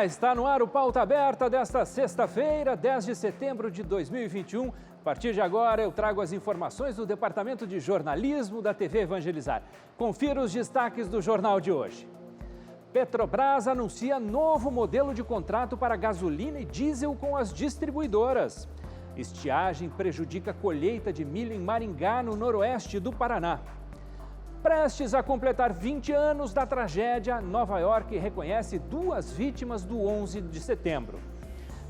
Olá, está no ar o Pauta Aberta desta sexta-feira, 10 de setembro de 2021. A partir de agora, eu trago as informações do Departamento de Jornalismo da TV Evangelizar. Confira os destaques do jornal de hoje. Petrobras anuncia novo modelo de contrato para gasolina e diesel com as distribuidoras. Estiagem prejudica a colheita de milho em Maringá, no noroeste do Paraná. Prestes a completar 20 anos da tragédia, Nova York reconhece 2 vítimas do 11 de setembro.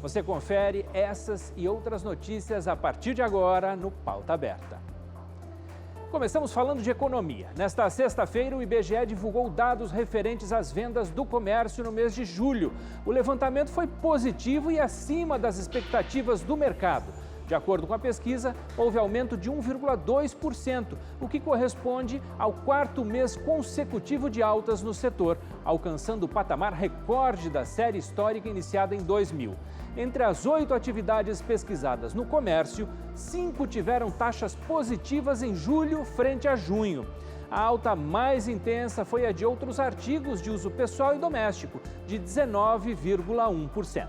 Você confere essas e outras notícias a partir de agora no Pauta Aberta. Começamos falando de economia. Nesta sexta-feira, o IBGE divulgou dados referentes às vendas do comércio no mês de julho. O levantamento foi positivo e acima das expectativas do mercado. De acordo com a pesquisa, houve aumento de 1,2%, o que corresponde ao 4º mês consecutivo de altas no setor, alcançando o patamar recorde da série histórica iniciada em 2000. Entre as 8 atividades pesquisadas no comércio, 5 tiveram taxas positivas em julho frente a junho. A alta mais intensa foi a de outros artigos de uso pessoal e doméstico, de 19,1%.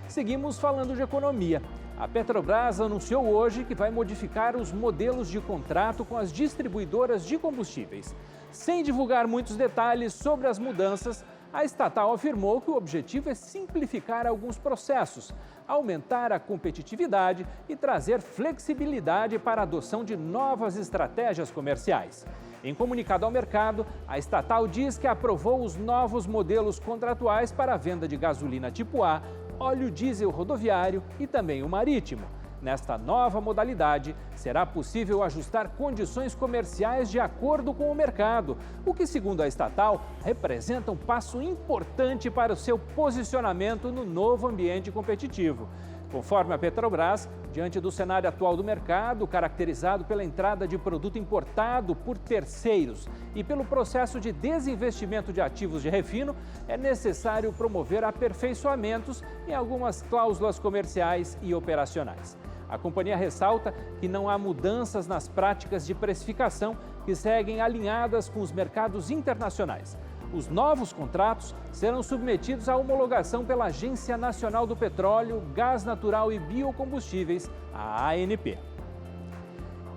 Seguimos falando de economia. A Petrobras anunciou hoje que vai modificar os modelos de contrato com as distribuidoras de combustíveis. Sem divulgar muitos detalhes sobre as mudanças, a estatal afirmou que o objetivo é simplificar alguns processos, aumentar a competitividade e trazer flexibilidade para a adoção de novas estratégias comerciais. Em comunicado ao mercado, a estatal diz que aprovou os novos modelos contratuais para a venda de gasolina tipo A, óleo diesel rodoviário e também o marítimo. Nesta nova modalidade, será possível ajustar condições comerciais de acordo com o mercado, o que, segundo a estatal, representa um passo importante para o seu posicionamento no novo ambiente competitivo. Conforme a Petrobras, diante do cenário atual do mercado, caracterizado pela entrada de produto importado por terceiros e pelo processo de desinvestimento de ativos de refino, é necessário promover aperfeiçoamentos em algumas cláusulas comerciais e operacionais. A companhia ressalta que não há mudanças nas práticas de precificação que seguem alinhadas com os mercados internacionais. Os novos contratos serão submetidos à homologação pela Agência Nacional do Petróleo, Gás Natural e Biocombustíveis, a ANP.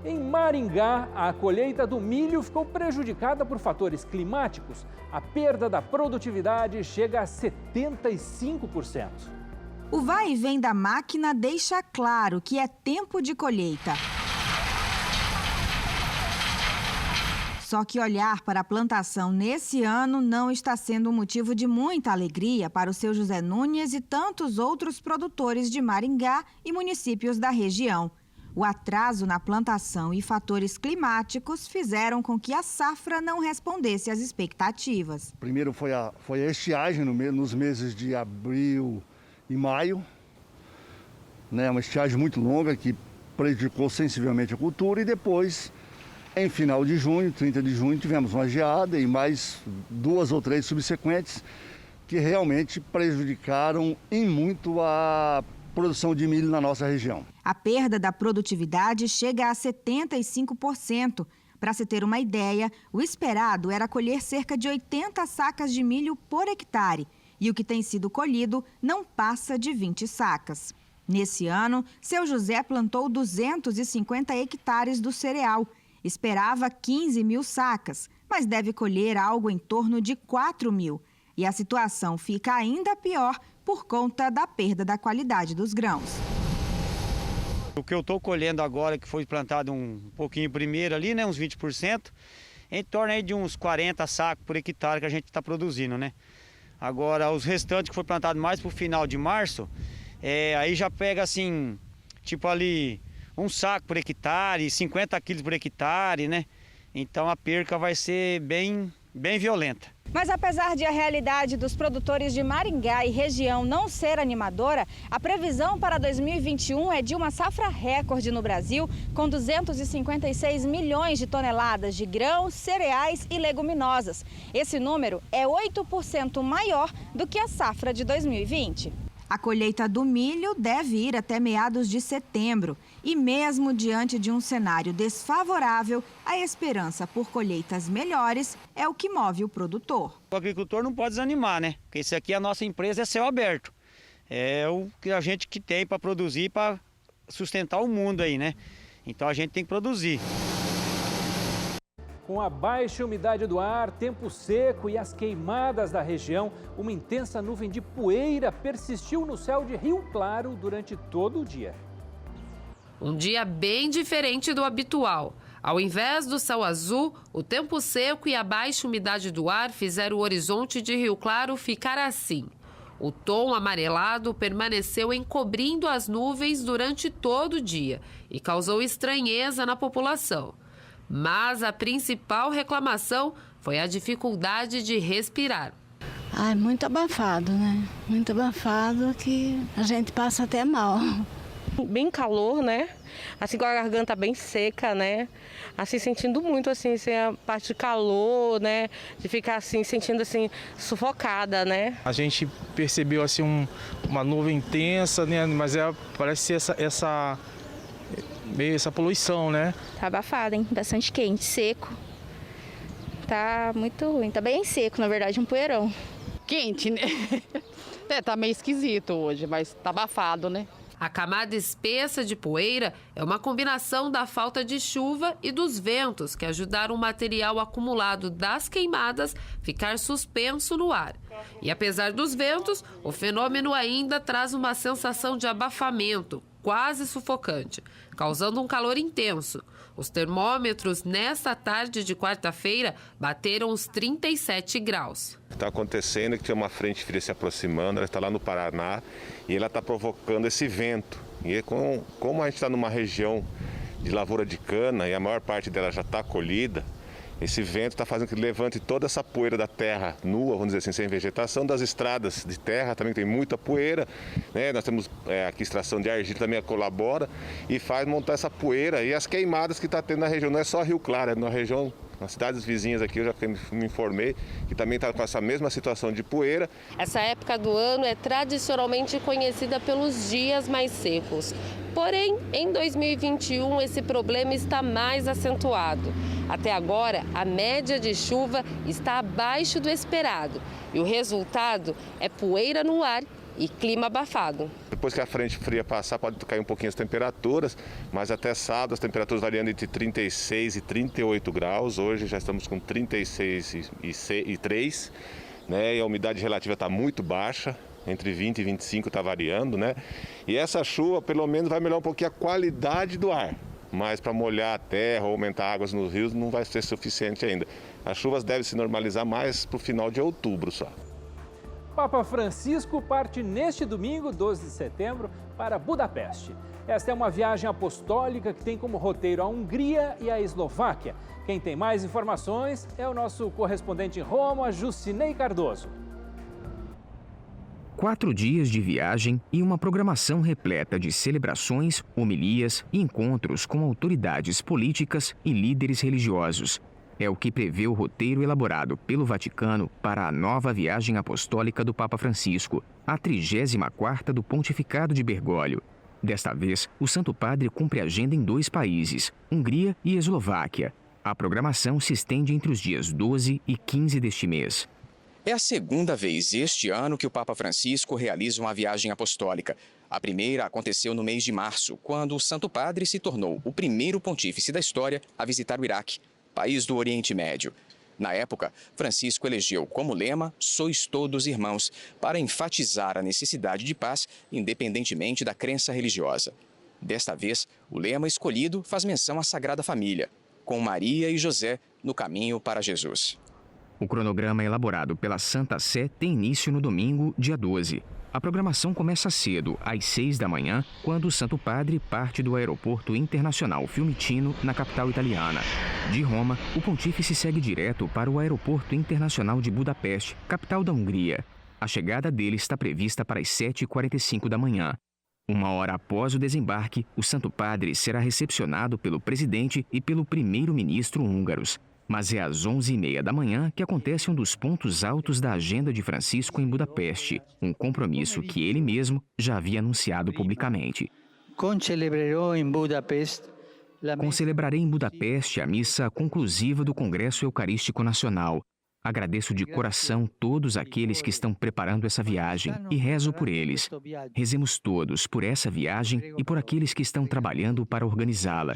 Em Maringá, a colheita do milho ficou prejudicada por fatores climáticos. A perda da produtividade chega a 75%. O vai e vem da máquina deixa claro que é tempo de colheita. Só que olhar para a plantação nesse ano não está sendo um motivo de muita alegria para o seu José Nunes e tantos outros produtores de Maringá e municípios da região. O atraso na plantação e fatores climáticos fizeram com que a safra não respondesse às expectativas. Primeiro foi a estiagem nos meses de abril e maio, né? Uma estiagem muito longa que prejudicou sensivelmente a cultura e depois, em final de junho, 30 de junho, tivemos uma geada e mais 2 ou 3 subsequentes que realmente prejudicaram em muito a produção de milho na nossa região. A perda da produtividade chega a 75%. Para se ter uma ideia, o esperado era colher cerca de 80 sacas de milho por hectare e o que tem sido colhido não passa de 20 sacas. Nesse ano, seu José plantou 250 hectares do cereal. Esperava 15 mil sacas, mas deve colher algo em torno de 4 mil. E a situação fica ainda pior por conta da perda da qualidade dos grãos. O que eu estou colhendo agora, que foi plantado um pouquinho primeiro ali, né, uns 20%, em torno aí de uns 40 sacos por hectare que a gente está produzindo, né? Agora, os restantes que foi plantado mais para o final de março, aí já pega assim, tipo ali, um saco por hectare, 50 quilos por hectare, né? Então a perca vai ser bem violenta. Mas apesar de a realidade dos produtores de Maringá e região não ser animadora, a previsão para 2021 é de uma safra recorde no Brasil, com 256 milhões de toneladas de grãos, cereais e leguminosas. Esse número é 8% maior do que a safra de 2020. A colheita do milho deve ir até meados de setembro. E mesmo diante de um cenário desfavorável, a esperança por colheitas melhores é o que move o produtor. O agricultor não pode desanimar, né? Porque isso aqui, a nossa empresa é céu aberto. É o que a gente que tem para produzir, para sustentar o mundo aí, né? Então a gente tem que produzir. Com a baixa umidade do ar, tempo seco e as queimadas da região, uma intensa nuvem de poeira persistiu no céu de Rio Claro durante todo o dia. Um dia bem diferente do habitual. Ao invés do céu azul, o tempo seco e a baixa umidade do ar fizeram o horizonte de Rio Claro ficar assim. O tom amarelado permaneceu encobrindo as nuvens durante todo o dia e causou estranheza na população. Mas a principal reclamação foi a dificuldade de respirar. Ai, muito abafado, né? Muito abafado que a gente passa até mal. Bem calor, né? Assim com a garganta bem seca, né? Assim sentindo muito assim a parte de calor, né? De ficar assim sentindo assim sufocada, né? A gente percebeu assim uma nuvem intensa, né? Mas parece ser essa poluição, né? Tá abafado, hein? Bastante quente, seco. Tá muito ruim. Tá bem seco, na verdade, um poeirão. Quente, né? Tá meio esquisito hoje, mas tá abafado, né? A camada espessa de poeira é uma combinação da falta de chuva e dos ventos que ajudaram o material acumulado das queimadas ficar suspenso no ar. E apesar dos ventos, o fenômeno ainda traz uma sensação de abafamento, quase sufocante, causando um calor intenso. Os termômetros nesta tarde de quarta-feira bateram os 37 graus. Está acontecendo que tem uma frente fria se aproximando, ela está lá no Paraná e ela está provocando esse vento. E como a gente está numa região de lavoura de cana e a maior parte dela já está colhida, esse vento está fazendo que levante toda essa poeira da terra nua, vamos dizer assim, sem vegetação, das estradas de terra também tem muita poeira, né? Nós temos aqui extração de argila também colabora e faz montar essa poeira e as queimadas que está tendo na região. Não é só Rio Claro, é na região, nas cidades vizinhas aqui, eu já me informei, que também está com essa mesma situação de poeira. Essa época do ano é tradicionalmente conhecida pelos dias mais secos. Porém, em 2021, esse problema está mais acentuado. Até agora, a média de chuva está abaixo do esperado. E o resultado é poeira no ar e clima abafado. Depois que a frente fria passar, pode cair um pouquinho as temperaturas, mas até sábado as temperaturas variando entre 36 e 38 graus. Hoje já estamos com 36 e 3, né? E a umidade relativa está muito baixa. Entre 20 e 25 está variando, né? E essa chuva, pelo menos, vai melhorar um pouquinho a qualidade do ar. Mas para molhar a terra ou aumentar águas nos rios não vai ser suficiente ainda. As chuvas devem se normalizar mais para o final de outubro só. Papa Francisco parte neste domingo, 12 de setembro, para Budapeste. Esta é uma viagem apostólica que tem como roteiro a Hungria e a Eslováquia. Quem tem mais informações é o nosso correspondente em Roma, Jucinei Cardoso. 4 dias de viagem e uma programação repleta de celebrações, homilias e encontros com autoridades políticas e líderes religiosos. É o que prevê o roteiro elaborado pelo Vaticano para a nova viagem apostólica do Papa Francisco, a 34ª do Pontificado de Bergoglio. Desta vez, o Santo Padre cumpre agenda em 2 países, Hungria e Eslováquia. A programação se estende entre os dias 12 e 15 deste mês. É a segunda vez este ano que o Papa Francisco realiza uma viagem apostólica. A primeira aconteceu no mês de março, quando o Santo Padre se tornou o primeiro pontífice da história a visitar o Iraque, país do Oriente Médio. Na época, Francisco elegeu como lema "Sois todos irmãos", para enfatizar a necessidade de paz, independentemente da crença religiosa. Desta vez, o lema escolhido faz menção à Sagrada Família, com Maria e José no caminho para Jesus. O cronograma elaborado pela Santa Sé tem início no domingo, dia 12. A programação começa cedo, às 6 da manhã, quando o Santo Padre parte do Aeroporto Internacional Fiumicino, na capital italiana. De Roma, o pontífice segue direto para o Aeroporto Internacional de Budapeste, capital da Hungria. A chegada dele está prevista para as 7h45 da manhã. 1 hora após o desembarque, o Santo Padre será recepcionado pelo presidente e pelo primeiro-ministro húngaros. Mas é às 11h30 da manhã que acontece um dos pontos altos da agenda de Francisco em Budapeste, um compromisso que ele mesmo já havia anunciado publicamente. Concelebrarei em Budapeste a missa conclusiva do Congresso Eucarístico Nacional. Agradeço de coração todos aqueles que estão preparando essa viagem e rezo por eles. Rezemos todos por essa viagem e por aqueles que estão trabalhando para organizá-la.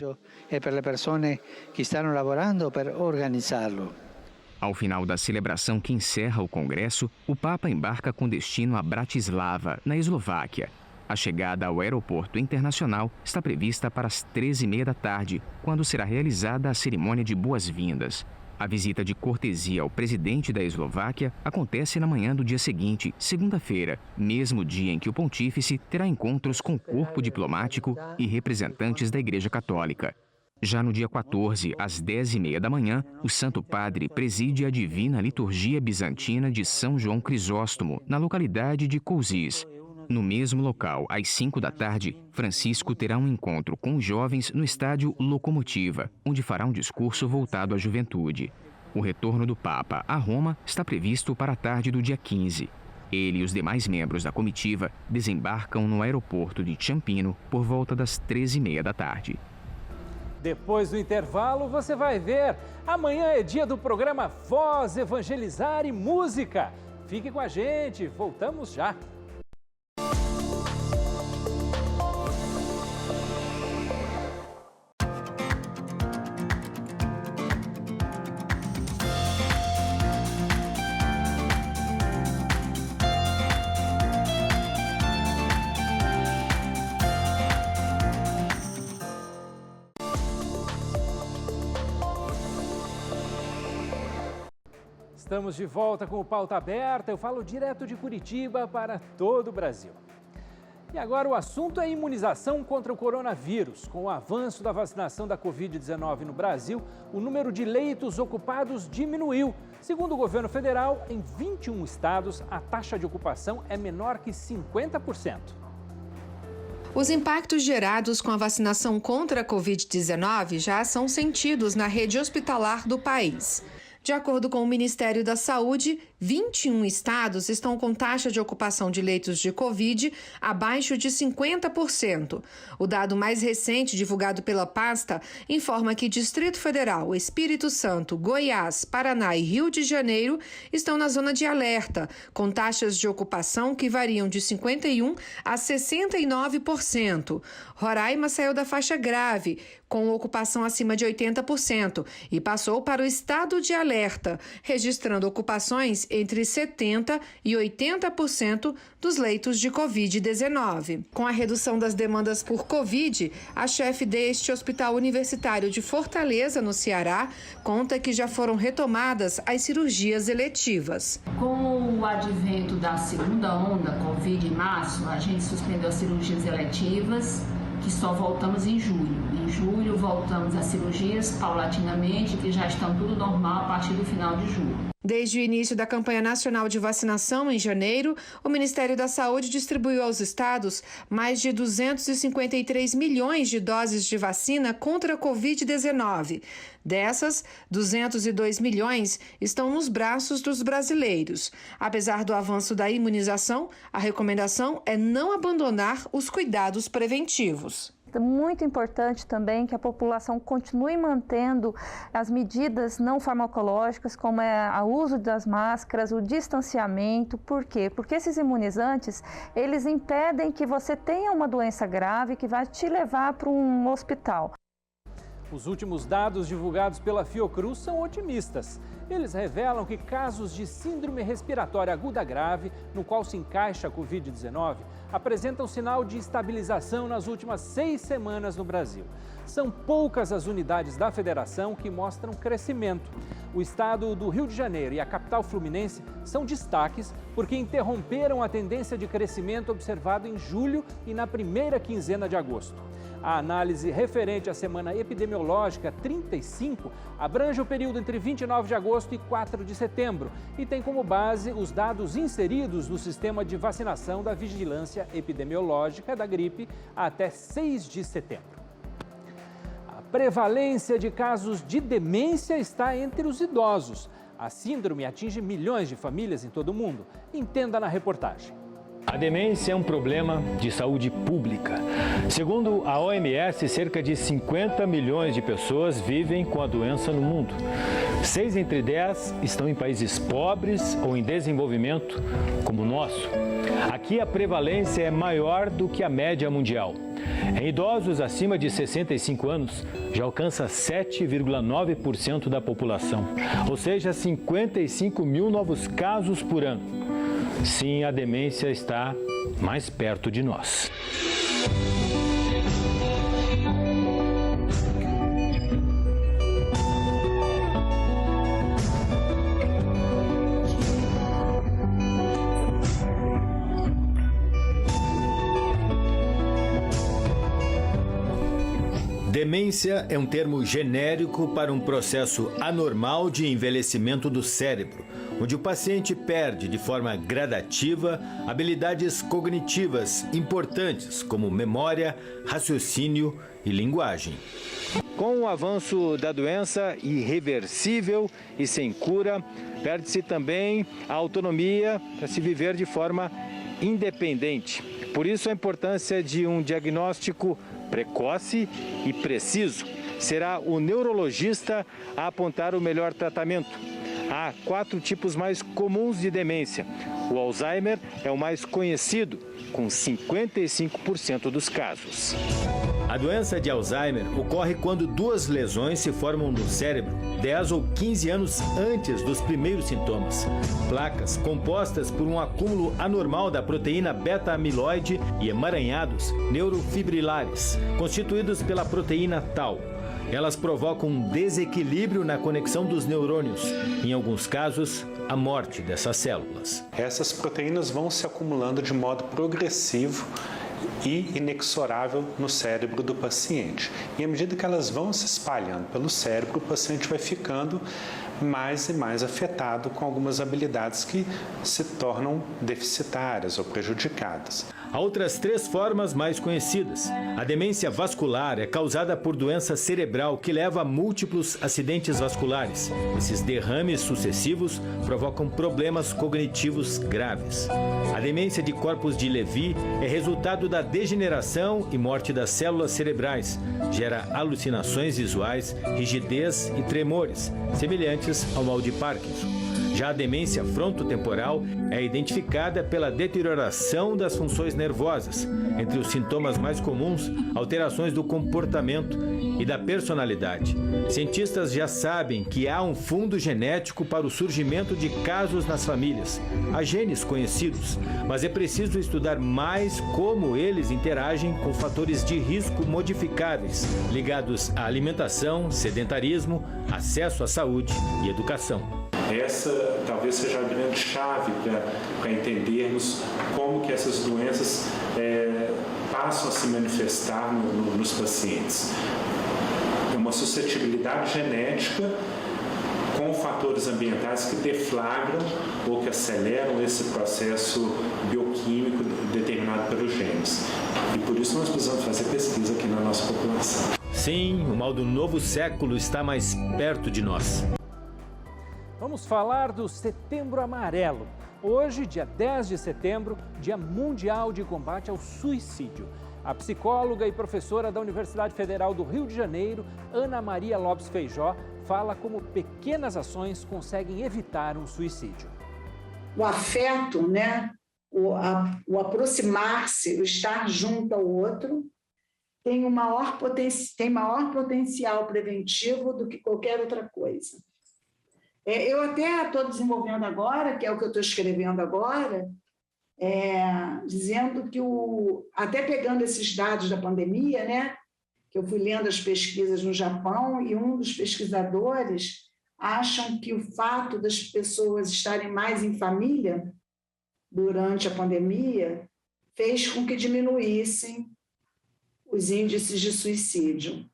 Ao final da celebração que encerra o Congresso, o Papa embarca com destino a Bratislava, na Eslováquia. A chegada ao aeroporto internacional está prevista para as 13h30 da tarde, quando será realizada a cerimônia de boas-vindas. A visita de cortesia ao presidente da Eslováquia acontece na manhã do dia seguinte, segunda-feira, mesmo dia em que o pontífice terá encontros com o corpo diplomático e representantes da Igreja Católica. Já no dia 14, às 10h30 da manhã, o Santo Padre preside a Divina Liturgia Bizantina de São João Crisóstomo, na localidade de Košice. No mesmo local, às 5 da tarde, Francisco terá um encontro com os jovens no estádio Locomotiva, onde fará um discurso voltado à juventude. O retorno do Papa a Roma está previsto para a tarde do dia 15. Ele e os demais membros da comitiva desembarcam no aeroporto de Ciampino por volta das 13h30 da tarde. Depois do intervalo, você vai ver. Amanhã é dia do programa Voz, Evangelizar e Música. Fique com a gente, voltamos já. Estamos de volta com o Pauta Aberta. Eu falo direto de Curitiba para todo o Brasil. E agora o assunto é a imunização contra o coronavírus. Com o avanço da vacinação da Covid-19 no Brasil, o número de leitos ocupados diminuiu. Segundo o governo federal, em 21 estados, a taxa de ocupação é menor que 50%. Os impactos gerados com a vacinação contra a Covid-19 já são sentidos na rede hospitalar do país. De acordo com o Ministério da Saúde, 21 estados estão com taxa de ocupação de leitos de Covid abaixo de 50%. O dado mais recente, divulgado pela pasta, informa que Distrito Federal, Espírito Santo, Goiás, Paraná e Rio de Janeiro estão na zona de alerta, com taxas de ocupação que variam de 51% a 69%. Roraima saiu da faixa grave, com ocupação acima de 80%, e passou para o estado de alerta, registrando ocupações entre 70% e 80% dos leitos de Covid-19. Com a redução das demandas por Covid, a chefe deste hospital universitário de Fortaleza, no Ceará, conta que já foram retomadas as cirurgias eletivas. Com o advento da segunda onda Covid em março, a gente suspendeu as cirurgias eletivas, que só voltamos em julho. Em julho voltamos às cirurgias paulatinamente, que já estão tudo normal a partir do final de julho. Desde o início da campanha nacional de vacinação, em janeiro, o Ministério da Saúde distribuiu aos estados mais de 253 milhões de doses de vacina contra a Covid-19. Dessas, 202 milhões estão nos braços dos brasileiros. Apesar do avanço da imunização, a recomendação é não abandonar os cuidados preventivos. É muito importante também que a população continue mantendo as medidas não farmacológicas, como o uso das máscaras, o distanciamento. Por quê? Porque esses imunizantes, eles impedem que você tenha uma doença grave que vai te levar para um hospital. Os últimos dados divulgados pela Fiocruz são otimistas. Eles revelam que casos de síndrome respiratória aguda grave, no qual se encaixa a Covid-19, apresentam sinal de estabilização nas últimas 6 semanas no Brasil. São poucas as unidades da federação que mostram crescimento. O estado do Rio de Janeiro e a capital fluminense são destaques porque interromperam a tendência de crescimento observado em julho e na primeira quinzena de agosto. A análise referente à semana epidemiológica 35 abrange o período entre 29 de agosto e 4 de setembro e tem como base os dados inseridos no sistema de vacinação da Vigilância Epidemiológica da Gripe até 6 de setembro. A prevalência de casos de demência está entre os idosos. A síndrome atinge milhões de famílias em todo o mundo. Entenda na reportagem. A demência é um problema de saúde pública. Segundo a OMS, cerca de 50 milhões de pessoas vivem com a doença no mundo. 6 entre 10 estão em países pobres ou em desenvolvimento, como o nosso. Aqui a prevalência é maior do que a média mundial. Em idosos acima de 65 anos, já alcança 7,9% da população, ou seja, 55 mil novos casos por ano. Sim, a demência está mais perto de nós. Demência é um termo genérico para um processo anormal de envelhecimento do cérebro, onde o paciente perde de forma gradativa habilidades cognitivas importantes como memória, raciocínio e linguagem. Com o avanço da doença irreversível e sem cura, perde-se também a autonomia para se viver de forma independente. Por isso a importância de um diagnóstico precoce e preciso. Será o neurologista a apontar o melhor tratamento. Há 4 tipos mais comuns de demência. O Alzheimer é o mais conhecido, com 55% dos casos. A doença de Alzheimer ocorre quando 2 lesões se formam no cérebro 10 ou 15 anos antes dos primeiros sintomas. Placas compostas por um acúmulo anormal da proteína beta-amiloide e emaranhados neurofibrilares, constituídos pela proteína tau. Elas provocam um desequilíbrio na conexão dos neurônios, em alguns casos, a morte dessas células. Essas proteínas vão se acumulando de modo progressivo e inexorável no cérebro do paciente. E à medida que elas vão se espalhando pelo cérebro, o paciente vai ficando mais e mais afetado com algumas habilidades que se tornam deficitárias ou prejudicadas. Há outras 3 formas mais conhecidas. A demência vascular é causada por doença cerebral que leva a múltiplos acidentes vasculares. Esses derrames sucessivos provocam problemas cognitivos graves. A demência de corpos de Levy é resultado da degeneração e morte das células cerebrais. Gera alucinações visuais, rigidez e tremores, semelhantes ao mal de Parkinson. Já a demência frontotemporal é identificada pela deterioração das funções nervosas. Entre os sintomas mais comuns, alterações do comportamento e da personalidade. Cientistas já sabem que há um fundo genético para o surgimento de casos nas famílias. Há genes conhecidos, mas é preciso estudar mais como eles interagem com fatores de risco modificáveis, ligados à alimentação, sedentarismo, acesso à saúde e educação. Essa talvez seja a grande chave para entendermos como que essas doenças passam a se manifestar nos pacientes. É uma suscetibilidade genética com fatores ambientais que deflagram ou que aceleram esse processo bioquímico determinado pelos genes. E por isso nós precisamos fazer pesquisa aqui na nossa população. Sim, o mal do novo século está mais perto de nós. Vamos falar do Setembro Amarelo. Hoje, dia 10 de setembro, Dia Mundial de Combate ao Suicídio. A psicóloga e professora da Universidade Federal do Rio de Janeiro, Ana Maria Lopes Feijó, fala como pequenas ações conseguem evitar um suicídio. O afeto, né? O aproximar-se, o estar junto ao outro, tem maior potencial preventivo do que qualquer outra coisa. Eu até estou desenvolvendo agora, que é o que eu estou escrevendo agora, dizendo que, até pegando esses dados da pandemia, né, que eu fui lendo as pesquisas no Japão, e um dos pesquisadores acham que o fato das pessoas estarem mais em família durante a pandemia fez com que diminuíssem os índices de suicídio.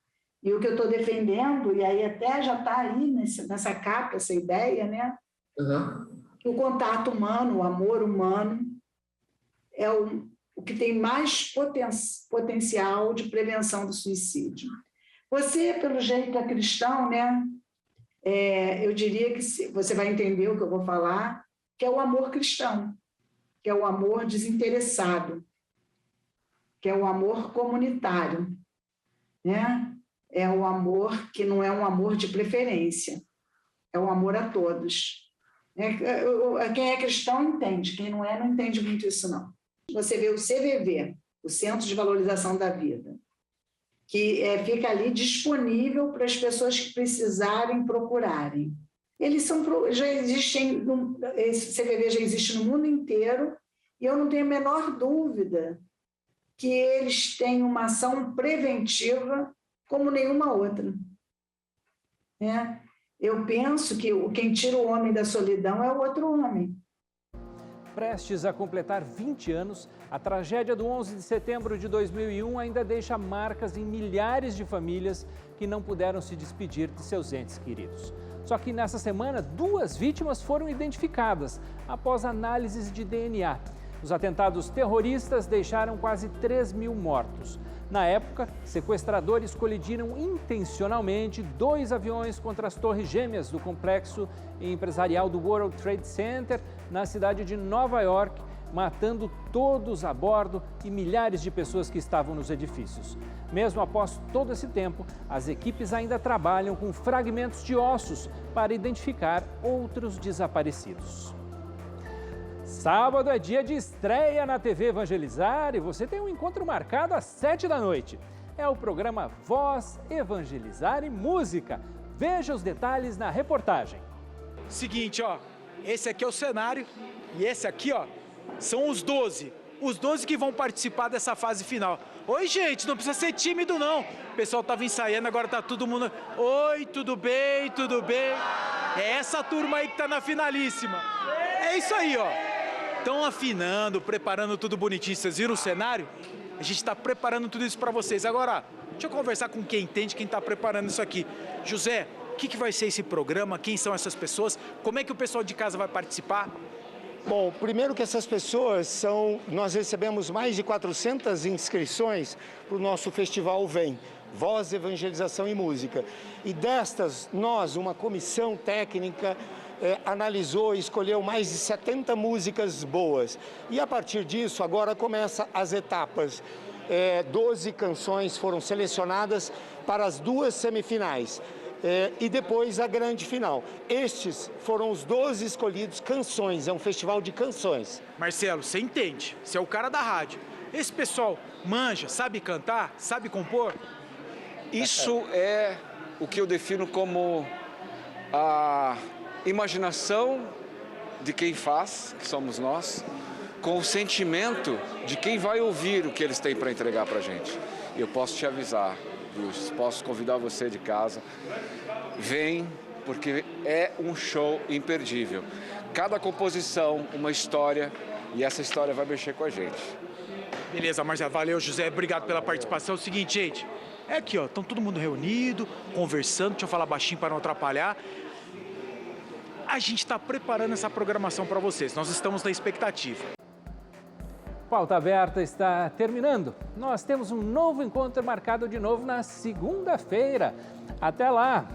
E o que eu estou defendendo, e aí até já está aí nessa capa, essa ideia, né? Que o contato humano, o amor humano, é o que tem mais potencial de prevenção do suicídio. Você, pelo jeito, é cristão, né? Eu diria que você vai entender o que eu vou falar, que é o amor cristão, que é o amor desinteressado, que é o amor comunitário, né? É o amor que não é um amor de preferência, é o amor a todos. Quem é cristão entende, quem não é, não entende muito isso, não. Você vê o CVV, o Centro de Valorização da Vida, que fica ali disponível para as pessoas que precisarem procurarem. Eles já existem, esse CVV já existe no mundo inteiro, e eu não tenho a menor dúvida que eles têm uma ação preventiva como nenhuma outra. Eu penso que quem tira o homem da solidão é o outro homem. Prestes a completar 20 anos, a tragédia do 11 de setembro de 2001 ainda deixa marcas em milhares de famílias que não puderam se despedir de seus entes queridos. Só que nessa semana, 2 vítimas foram identificadas após análises de DNA. Os atentados terroristas deixaram quase 3.000 mortos. Na época, sequestradores colidiram intencionalmente 2 aviões contra as torres gêmeas do complexo empresarial do World Trade Center, na cidade de Nova York, matando todos a bordo e milhares de pessoas que estavam nos edifícios. Mesmo após todo esse tempo, as equipes ainda trabalham com fragmentos de ossos para identificar outros desaparecidos. Sábado é dia de estreia na TV Evangelizar e você tem um encontro marcado às 7 da noite. É o programa Voz, Evangelizar e Música. Veja os detalhes na reportagem. Seguinte, esse aqui é o cenário e esse aqui, são os 12. Os 12 que vão participar dessa fase final. Oi, gente, não precisa ser tímido, não. O pessoal estava ensaiando, agora tá todo mundo... Oi, tudo bem, tudo bem? É essa turma aí que tá na finalíssima. É isso aí, Estão afinando, preparando tudo bonitinho. Vocês viram o cenário? A gente está preparando tudo isso para vocês. Agora, deixa eu conversar com quem entende, quem está preparando isso aqui. José, o que vai ser esse programa? Quem são essas pessoas? Como é que o pessoal de casa vai participar? Bom, primeiro que essas pessoas nós recebemos mais de 400 inscrições para o nosso festival Vem, Voz, Evangelização e Música. E destas, nós, uma comissão técnica, analisou e escolheu mais de 70 músicas boas. E a partir disso, agora começam as etapas. 12 canções foram selecionadas para as 2 semifinais. E depois a grande final. Estes foram os 12 escolhidos canções, é um festival de canções. Marcelo, você entende, você é o cara da rádio. Esse pessoal manja, sabe cantar, sabe compor? Isso é o que eu defino como a imaginação de quem faz, que somos nós, com o sentimento de quem vai ouvir o que eles têm para entregar para a gente. Eu posso te avisar, posso convidar você de casa, vem, porque é um show imperdível. Cada composição, uma história, e essa história vai mexer com a gente. Beleza, Marcelo, valeu, José, obrigado pela participação. É o seguinte, gente, é aqui, estão todo mundo reunido, conversando, deixa eu falar baixinho para não atrapalhar. A gente está preparando essa programação para vocês, nós estamos na expectativa. Pauta Aberta está terminando. Nós temos um novo encontro marcado de novo na segunda-feira. Até lá!